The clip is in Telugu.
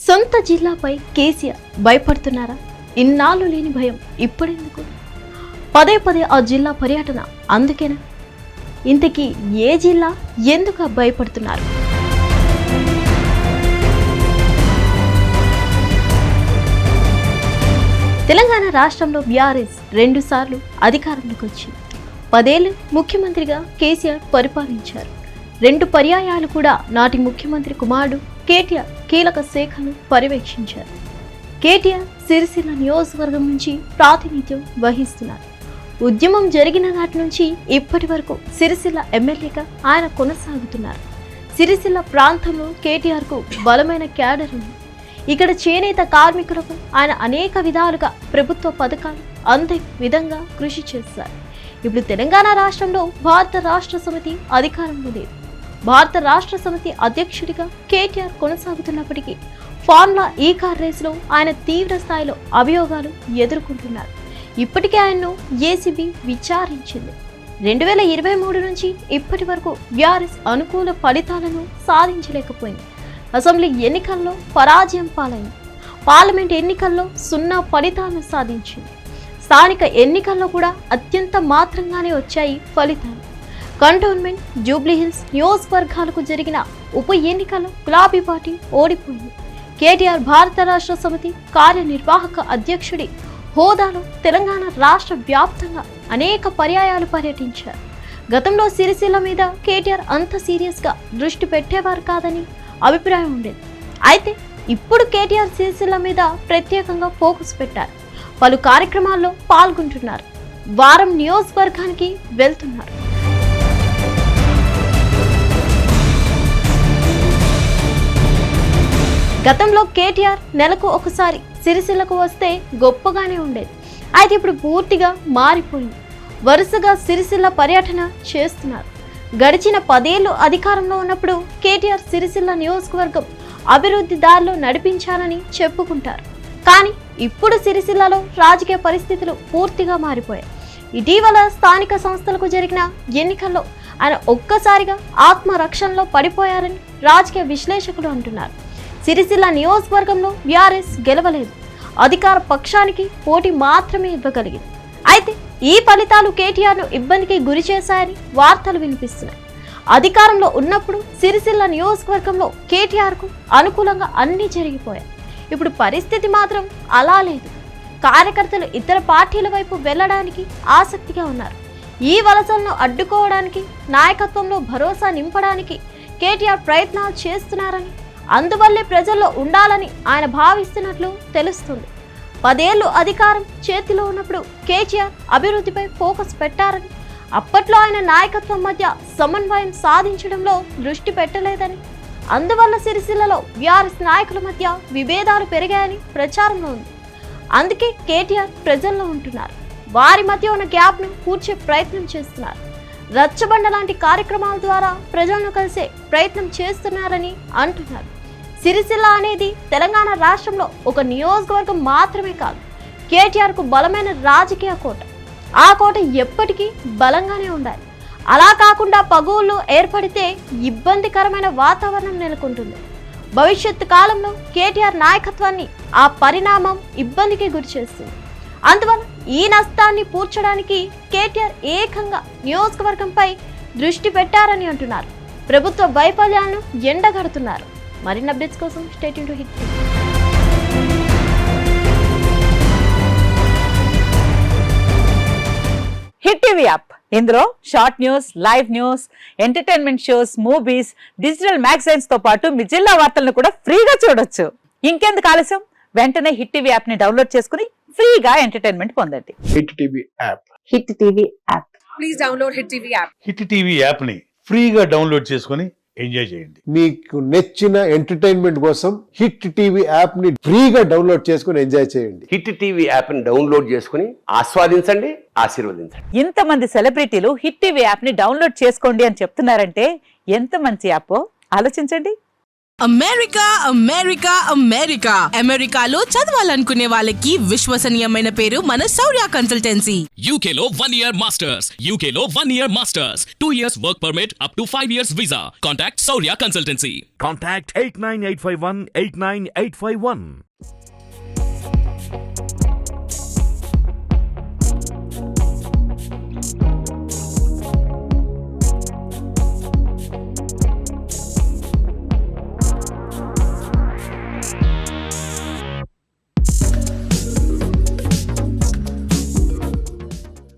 సొంత జిల్లాపై కేసీఆర్ భయపడుతున్నారా? ఇన్నాళ్ళు లేని భయం ఇప్పుడెందుకు? పదే పదే ఆ జిల్లా పర్యటన అందుకేనా? ఇంతకీ ఏ జిల్లా, ఎందుకు భయపడుతున్నారు? తెలంగాణ రాష్ట్రంలో బీఆర్ఎస్ 2 సార్లు అధికారంలోకి వచ్చింది. 10 ఏళ్లు ముఖ్యమంత్రిగా కేసీఆర్ పరిపాలించారు. 2 పర్యాయాలు కూడా నాటి ముఖ్యమంత్రి కుమారుడు కేటీఆర్ కీలక శాఖలను పర్యవేక్షించారు. కేటీఆర్ సిరిసిల్ల నియోజకవర్గం నుంచి ప్రాతినిధ్యం వహిస్తున్నారు. ఉద్యమం జరిగిన నాటి నుంచి ఇప్పటి వరకు సిరిసిల్ల ఎమ్మెల్యేగా ఆయన కొనసాగుతున్నారు. సిరిసిల్ల ప్రాంతంలో కేటీఆర్కు బలమైన క్యాడర్ ఉంది. ఇక్కడ చేనేత కార్మికులకు ఆయన అనేక విధాలుగా ప్రభుత్వ పథకాలు అందే విధంగా కృషి చేశారు. ఇప్పుడు తెలంగాణ రాష్ట్రంలో భారత రాష్ట్ర సమితి అధికారంలో లేదు. భారత రాష్ట్ర సమితి అధ్యక్షుడిగా కేటీఆర్ కొనసాగుతున్నప్పటికీ ఫార్ములా ఈ కార్ రేసులో ఆయన తీవ్ర స్థాయిలో అభియోగాలు ఎదుర్కొంటున్నారు. ఇప్పటికే ఆయన్ను ఏసీబీ విచారించింది. 2023 నుంచి ఇప్పటి వరకు బీఆర్ఎస్ అనుకూల ఫలితాలను సాధించలేకపోయింది. అసెంబ్లీ ఎన్నికల్లో పరాజయం పాలైంది. పార్లమెంట్ ఎన్నికల్లో 0 ఫలితాలను సాధించింది. స్థానిక ఎన్నికల్లో కూడా అత్యంత మాత్రంగానే వచ్చాయి ఫలితాలు. కంటోన్మెంట్, జూబ్లీహిల్స్ నియోజకవర్గాలకు జరిగిన ఉప ఎన్నికల్లో గులాబీ పార్టీ ఓడిపోయింది. కేటీఆర్ భారత రాష్ట్ర సమితి కార్యనిర్వాహక అధ్యక్షుడి హోదాలో తెలంగాణ రాష్ట్ర వ్యాప్తంగా అనేక పర్యాయాలు పర్యటించారు. గతంలో సిరిసిల్ల మీద కేటీఆర్ అంత సీరియస్గా దృష్టి పెట్టేవారు కాదని అభిప్రాయం ఉండేది. అయితే ఇప్పుడు కేటీఆర్ సిరిసిల్ల మీద ప్రత్యేకంగా ఫోకస్ పెట్టారు. పలు కార్యక్రమాల్లో పాల్గొంటున్నారు. వారం నియోజకవర్గానికి వెళ్తున్నారు. గతంలో కేటీఆర్ నెలకు ఒకసారి సిరిసిల్లకు వస్తే గొప్పగానే ఉండేది. అయితే ఇప్పుడు పూర్తిగా మారిపోయింది. వరుసగా సిరిసిల్ల పర్యటన చేస్తున్నారు. గడిచిన 10 ఏళ్లు అధికారంలో ఉన్నప్పుడు కేటీఆర్ సిరిసిల్ల నియోజకవర్గం అభివృద్ధి దారిలో నడిపించాలని చెప్పుకుంటారు. కానీ ఇప్పుడు సిరిసిల్లలో రాజకీయ పరిస్థితులు పూర్తిగా మారిపోయాయి. ఇటీవల స్థానిక సంస్థలకు జరిగిన ఎన్నికల్లో ఆయన ఒక్కసారిగా ఆత్మరక్షణలో పడిపోయారని రాజకీయ విశ్లేషకులు అంటున్నారు. సిరిసిల్ల నియోజకవర్గంలో బీఆర్ఎస్ గెలవలేదు. అధికార పక్షానికి పోటీ మాత్రమే ఇవ్వగలిగింది. అయితే ఈ ఫలితాలు కేటీఆర్ను ఇబ్బందికి గురి చేశాయని వార్తలు వినిపిస్తున్నాయి. అధికారంలో ఉన్నప్పుడు సిరిసిల్ల నియోజకవర్గంలో కేటీఆర్కు అనుకూలంగా అన్నీ జరిగిపోయాయి. ఇప్పుడు పరిస్థితి మాత్రం అలా లేదు. కార్యకర్తలు ఇతర పార్టీల వైపు వెళ్లడానికి ఆసక్తిగా ఉన్నారు. ఈ వలసలను అడ్డుకోవడానికి, నాయకత్వంలో భరోసా నింపడానికి కేటీఆర్ ప్రయత్నాలు చేస్తున్నారని, అందువల్లే ప్రజల్లో ఉండాలని ఆయన భావిస్తున్నట్లు తెలుస్తుంది. 10 ఏళ్లు అధికారం చేతిలో ఉన్నప్పుడు కేటీఆర్ అభివృద్ధిపై ఫోకస్ పెట్టారని, అప్పట్లో ఆయన నాయకత్వం మధ్య సమన్వయం సాధించడంలో దృష్టి పెట్టలేదని, అందువల్ల సిరిసిల్లలో బీఆర్ఎస్ నాయకుల మధ్య విభేదాలు పెరిగాయని ప్రచారంలో ఉంది. అందుకే కేటీఆర్ ప్రజల్లో ఉంటున్నారు. వారి మధ్య ఉన్న గ్యాప్ను పూడ్చే ప్రయత్నం చేస్తున్నారు. రచ్చబండ లాంటి కార్యక్రమాల ద్వారా ప్రజలను కలిసే ప్రయత్నం చేస్తున్నారని అంటున్నారు. సిరిసిల్ల అనేది తెలంగాణ రాష్ట్రంలో ఒక నియోజకవర్గం మాత్రమే కాదు, కేటీఆర్కు బలమైన రాజకీయ కోట. ఆ కోట ఎప్పటికీ బలంగానే ఉండాలి. అలా కాకుండా పగుళ్ళు ఏర్పడితే ఇబ్బందికరమైన వాతావరణం నెలకొంటుంది. భవిష్యత్తు కాలంలో కేటీఆర్ నాయకత్వాన్ని ఆ పరిణామం ఇబ్బందికి గురిచేస్తుంది. అందువల్ల ఈ నష్టాన్ని పూడ్చడానికి కేటీఆర్ ఏకంగా నియోజకవర్గంపై దృష్టి పెట్టారని అంటున్నారు. ప్రభుత్వ వైఫల్యాలను ఎండగడుతున్నారు. మరిన్ని అప్డేట్స్ కోసం stay tune to Hit TV. Hit TV app, ఇందులో short news, live news, entertainment shows, movies, digital magazines తో పాటు మీ జిల్లా వార్తలను కూడా ఫ్రీగా చూడొచ్చు. ఇంకెందుకు ఆలస్యం, వెంటనే హిట్ టీవీ యాప్ ని డౌన్లోడ్ చేసుకుని ఫ్రీగా ఎంటర్టైన్మెంట్ పొందండి. Hit TV app. Hit TV app. Please download hit TV app. Hit TV app ని ఫ్రీగా డౌన్లోడ్ చేసుకొని ఎంజాయ్ చేయండి. మీకు నచ్చిన ఎంటర్టైన్మెంట్ కోసం హిట్ టీవీ యాప్ ని ఫ్రీగా డౌన్లోడ్ చేసుకొని ఎంజాయ్ చేయండి. హిట్ టీవీ యాప్ ని డౌన్లోడ్ చేసుకుని ఆస్వాదించండి, ఆశీర్వదించండి. ఇంతమంది సెలబ్రిటీలు హిట్ టీవీ యాప్ ని డౌన్లోడ్ చేసుకోండి అని చెప్తున్నారంటే ఎంత మంచి యాప్ ఆలోచించండి. అమెరికా అమెరికా అమెరికా అమెరికాలో చదవాలనుకునే వాళ్ళకి విశ్వసనీయమైన పేరు మన శౌర్య consultancy. UK Law 1 Year Masters. UK Law 1 Year Masters. 2 years work permit up to 5 years visa. Contact Saurya Consultancy. Contact 89851 89851.